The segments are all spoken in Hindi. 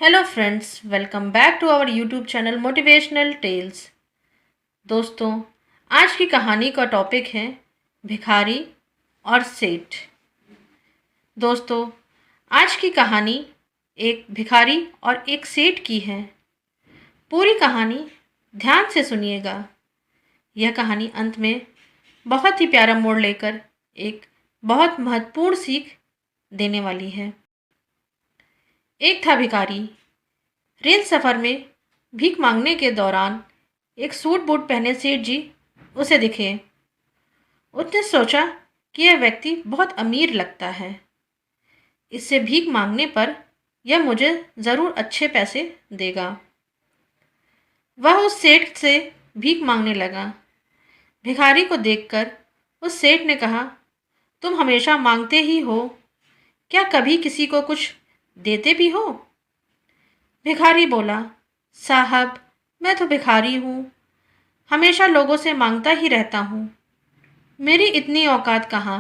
Hello friends, welcome back to our YouTube channel motivational tales. दोस्तों, आज की कहानी का टॉपिक है भिखारी और सेठ। दोस्तों, आज की कहानी एक भिखारी और एक सेठ की है। पूरी कहानी ध्यान से सुनिएगा। यह कहानी अंत में बहुत ही प्यारा मोड़ लेकर एक बहुत महत्वपूर्ण सीख देने वाली है। एक था भिखारी। रेल सफ़र में भीख मांगने के दौरान एक सूट बूट पहने सेठ जी उसे दिखे। उसने सोचा कि यह व्यक्ति बहुत अमीर लगता है। इससे भीख मांगने पर यह मुझे ज़रूर अच्छे पैसे देगा। वह उस सेठ से भीख मांगने लगा। भिखारी को देखकर उस सेठ ने कहा, तुम हमेशा मांगते ही हो, क्या कभी किसी को कुछ देते भी हो? भिखारी बोला, साहब, मैं तो भिखारी हूँ, हमेशा लोगों से मांगता ही रहता हूँ। मेरी इतनी औकात कहाँ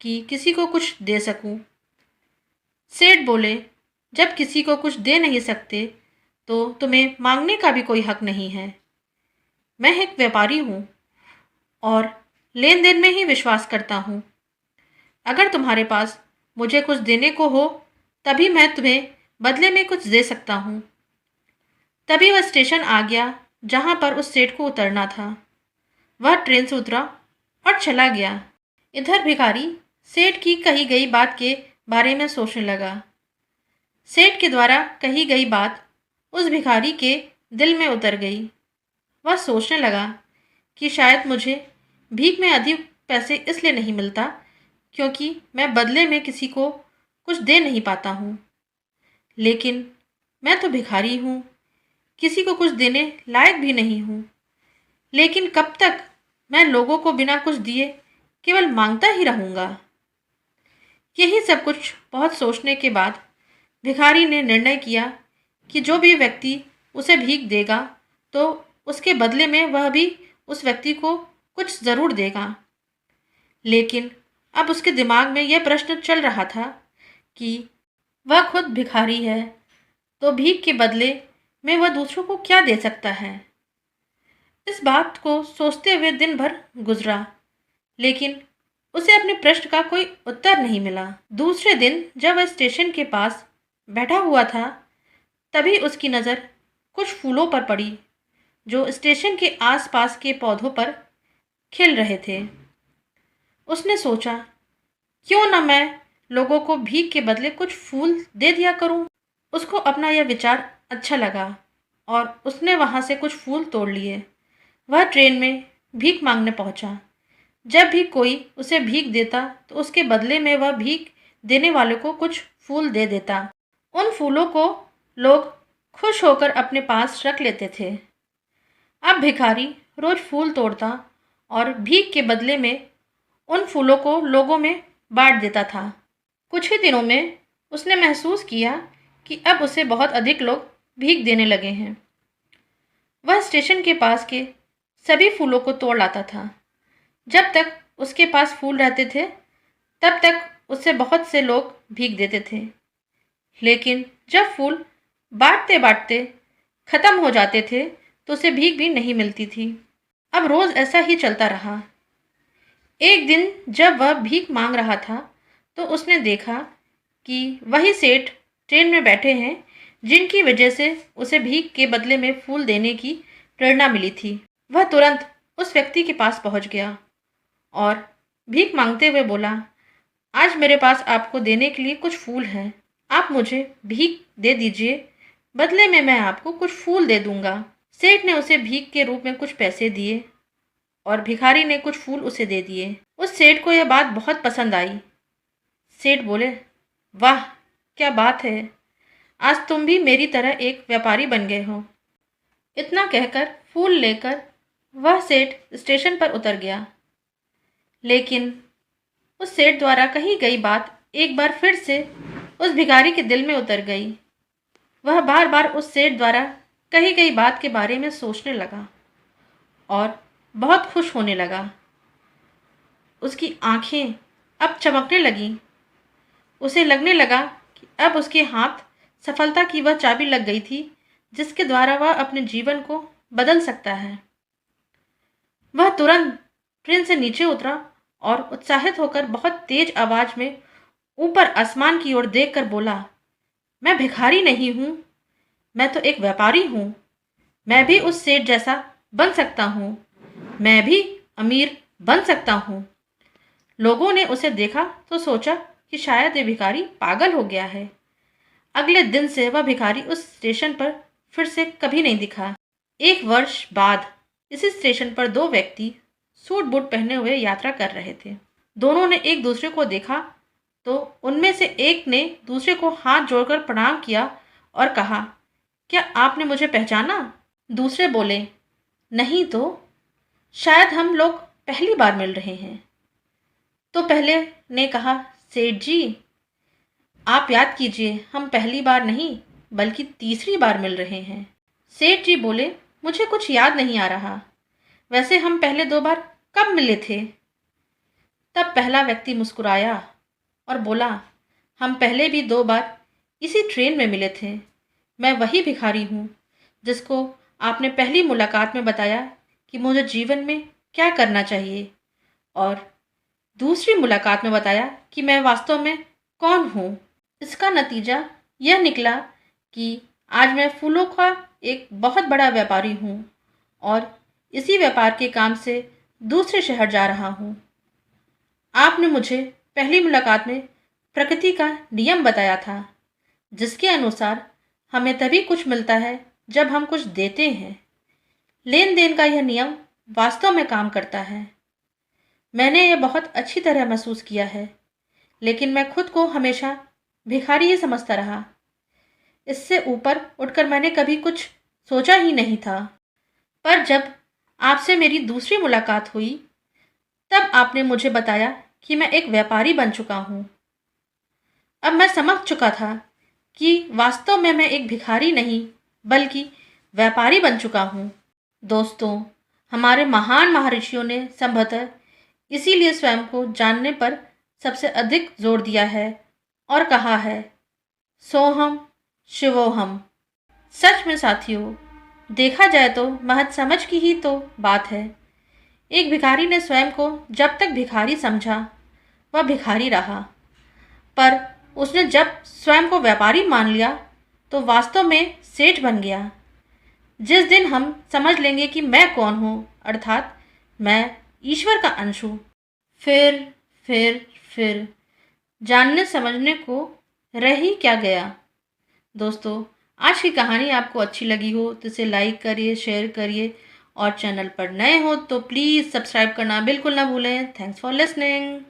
कि किसी को कुछ दे सकूँ। सेठ बोले, जब किसी को कुछ दे नहीं सकते तो तुम्हें मांगने का भी कोई हक नहीं है। मैं एक व्यापारी हूँ और लेन देन में ही विश्वास करता हूँ। अगर तुम्हारे पास मुझे कुछ देने को हो तभी मैं तुम्हें बदले में कुछ दे सकता हूँ। तभी वह स्टेशन आ गया जहाँ पर उस सेठ को उतरना था। वह ट्रेन से उतरा और चला गया। इधर भिखारी सेठ की कही गई बात के बारे में सोचने लगा। सेठ के द्वारा कही गई बात उस भिखारी के दिल में उतर गई। वह सोचने लगा कि शायद मुझे भीख में अधिक पैसे इसलिए नहीं मिलता क्योंकि मैं बदले में किसी को कुछ दे नहीं पाता हूँ। लेकिन मैं तो भिखारी हूँ, किसी को कुछ देने लायक भी नहीं हूँ। लेकिन कब तक मैं लोगों को बिना कुछ दिए केवल मांगता ही रहूँगा? यही सब कुछ बहुत सोचने के बाद भिखारी ने निर्णय किया कि जो भी व्यक्ति उसे भीख देगा तो उसके बदले में वह भी उस व्यक्ति को कुछ ज़रूर देगा। लेकिन अब उसके दिमाग में यह प्रश्न चल रहा था कि वह खुद भिखारी है तो भीख के बदले में वह दूसरों को क्या दे सकता है। इस बात को सोचते हुए दिन भर गुजरा, लेकिन उसे अपने प्रश्न का कोई उत्तर नहीं मिला। दूसरे दिन जब वह स्टेशन के पास बैठा हुआ था तभी उसकी नज़र कुछ फूलों पर पड़ी जो स्टेशन के आसपास के पौधों पर खिल रहे थे। उसने सोचा, क्यों न मैं लोगों को भीख के बदले कुछ फूल दे दिया करूं। उसको अपना यह विचार अच्छा लगा और उसने वहां से कुछ फूल तोड़ लिए। वह ट्रेन में भीख मांगने पहुंचा। जब भी कोई उसे भीख देता तो उसके बदले में वह भीख देने वाले को कुछ फूल दे देता। उन फूलों को लोग खुश होकर अपने पास रख लेते थे। अब भिखारी रोज फूल तोड़ता और भीख के बदले में उन फूलों को लोगों में बांट देता था। कुछ ही दिनों में उसने महसूस किया कि अब उसे बहुत अधिक लोग भीख देने लगे हैं। वह स्टेशन के पास के सभी फूलों को तोड़ लाता था। जब तक उसके पास फूल रहते थे तब तक उससे बहुत से लोग भीख देते थे। लेकिन जब फूल बांटते बांटते ख़त्म हो जाते थे तो उसे भीख भी नहीं मिलती थी। अब रोज़ ऐसा ही चलता रहा। एक दिन जब वह भीख मांग रहा था तो उसने देखा कि वही सेठ ट्रेन में बैठे हैं जिनकी वजह से उसे भीख के बदले में फूल देने की प्रेरणा मिली थी। वह तुरंत उस व्यक्ति के पास पहुंच गया और भीख मांगते हुए बोला, आज मेरे पास आपको देने के लिए कुछ फूल हैं, आप मुझे भीख दे दीजिए, बदले में मैं आपको कुछ फूल दे दूंगा। सेठ ने उसे भीख के रूप में कुछ पैसे दिए और भिखारी ने कुछ फूल उसे दे दिए। उस सेठ को यह बात बहुत पसंद आई। सेठ बोले, वाह, क्या बात है, आज तुम भी मेरी तरह एक व्यापारी बन गए हो। इतना कहकर फूल लेकर वह सेठ स्टेशन पर उतर गया। लेकिन उस सेठ द्वारा कही गई बात एक बार फिर से उस भिखारी के दिल में उतर गई। वह बार बार उस सेठ द्वारा कही गई बात के बारे में सोचने लगा और बहुत खुश होने लगा। उसकी आंखें अब चमकने लगीं। उसे लगने लगा कि अब उसके हाथ सफलता की वह चाबी लग गई थी जिसके द्वारा वह अपने जीवन को बदल सकता है। वह तुरंत ट्रेन से नीचे उतरा और उत्साहित होकर बहुत तेज आवाज में ऊपर आसमान की ओर देखकर बोला, मैं भिखारी नहीं हूँ, मैं तो एक व्यापारी हूँ। मैं भी उस सेठ जैसा बन सकता हूँ। मैं भी अमीर बन सकता हूँ। लोगों ने उसे देखा तो सोचा कि शायद ये भिखारी पागल हो गया है। अगले दिन से वह भिखारी उस स्टेशन पर फिर से कभी नहीं दिखा। एक वर्ष बाद इसी स्टेशन पर दो व्यक्ति सूट बूट पहने हुए यात्रा कर रहे थे। दोनों ने एक दूसरे को देखा तो उनमें से एक ने दूसरे को हाथ जोड़कर प्रणाम किया और कहा, क्या आपने मुझे पहचाना? दूसरे बोले, नहीं तो, शायद हम लोग पहली बार मिल रहे हैं। तो पहले ने कहा, सेठ जी, आप याद कीजिए, हम पहली बार नहीं बल्कि तीसरी बार मिल रहे हैं। सेठ जी बोले, मुझे कुछ याद नहीं आ रहा। वैसे हम पहले 2 बार कब मिले थे? तब पहला व्यक्ति मुस्कुराया और बोला, हम पहले भी 2 बार इसी ट्रेन में मिले थे। मैं वही भिखारी हूँ जिसको आपने पहली मुलाकात में बताया कि मुझे जीवन में क्या करना चाहिए और दूसरी मुलाकात में बताया कि मैं वास्तव में कौन हूँ। इसका नतीजा यह निकला कि आज मैं फूलों का एक बहुत बड़ा व्यापारी हूँ और इसी व्यापार के काम से दूसरे शहर जा रहा हूँ। आपने मुझे पहली मुलाकात में प्रकृति का नियम बताया था, जिसके अनुसार हमें तभी कुछ मिलता है जब हम कुछ देते हैं। लेन देन का यह नियम वास्तव में काम करता है। मैंने यह बहुत अच्छी तरह महसूस किया है, लेकिन मैं खुद को हमेशा भिखारी ही समझता रहा। इससे ऊपर उठकर मैंने कभी कुछ सोचा ही नहीं था। पर जब आपसे मेरी दूसरी मुलाकात हुई, तब आपने मुझे बताया कि मैं एक व्यापारी बन चुका हूँ। अब मैं समझ चुका था कि वास्तव में मैं एक भिखारी नहीं बल्कि व्यापारी बन चुका हूँ। दोस्तों, हमारे महान महर्षियों ने संभवतः इसीलिए स्वयं को जानने पर सबसे अधिक जोर दिया है और कहा है, सोहम शिवोहम। सच में साथियों, देखा जाए तो महज समझ की ही तो बात है। एक भिखारी ने स्वयं को जब तक भिखारी समझा, वह भिखारी रहा, पर उसने जब स्वयं को व्यापारी मान लिया तो वास्तव में सेठ बन गया। जिस दिन हम समझ लेंगे कि मैं कौन हूँ, अर्थात मैं ईश्वर का अंश हूँ, फिर जानने समझने को रह ही क्या गया। दोस्तों, आज की कहानी आपको अच्छी लगी हो तो इसे लाइक करिए, शेयर करिए और चैनल पर नए हो तो प्लीज़ सब्सक्राइब करना बिल्कुल ना भूलें। Thanks for listening.